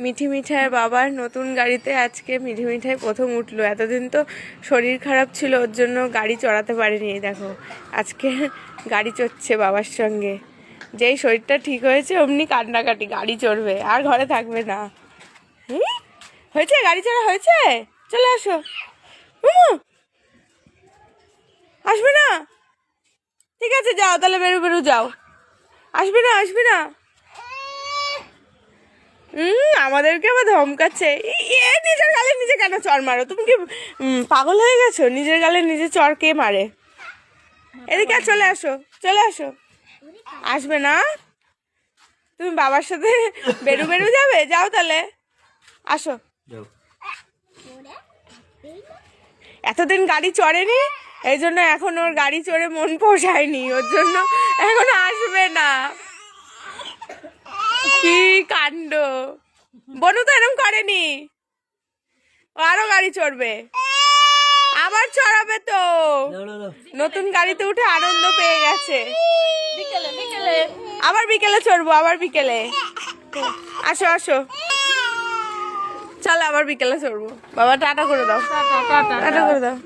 মিঠি মিঠাইয়ের বাবার নতুন গাড়িতে আজকে মিঠি মিঠাই প্রথম উঠলো। এতদিন তো শরীর খারাপ ছিল, ওর জন্য গাড়ি চড়াতে পারিনি। দেখো আজকে গাড়ি চড়ছে বাবার সঙ্গে। যেই শরীরটা ঠিক হয়েছে অমনি কান্নাকাটি, গাড়ি চড়বে আর ঘরে থাকবে না। হয়েছে, গাড়ি চড়া হয়েছে, চলে আসো। আসবে না? ঠিক আছে যাও তাহলে, বেরু বেরু যাও। আসবে না, আসবে না। আমাদেরকে আবার ধমকাচ্ছে। নিজের গালে নিজে কেন চড় মারো? তুমি কি পাগল হয়ে গেছো? নিজের গালে নিজে চড় কে মারে? এদিকে চলে আসো, চলে আসো। আসবে না? তুমি বাবার সাথে বেরু বেরু যাবে, যাও তাহলে, আসো। এতদিন গাড়ি চড়েনি, এই জন্য এখন ওর গাড়ি চড়ে মন পোষায়নি, ওর জন্য এখন আসবে না। কি কাণ্ড! বনু তো এরকম করেনি, ও আরো গাড়ি চড়বে, আবার চড়াবে তো। নতুন গাড়িতে উঠে আনন্দ পেয়ে গেছে। আবার বিকেলে চড়বো, আবার বিকেলে। আসো আসো, চলো আবার বিকেলে চড়বো। বাবা টাটা করে দাও, টাটা করে দাও।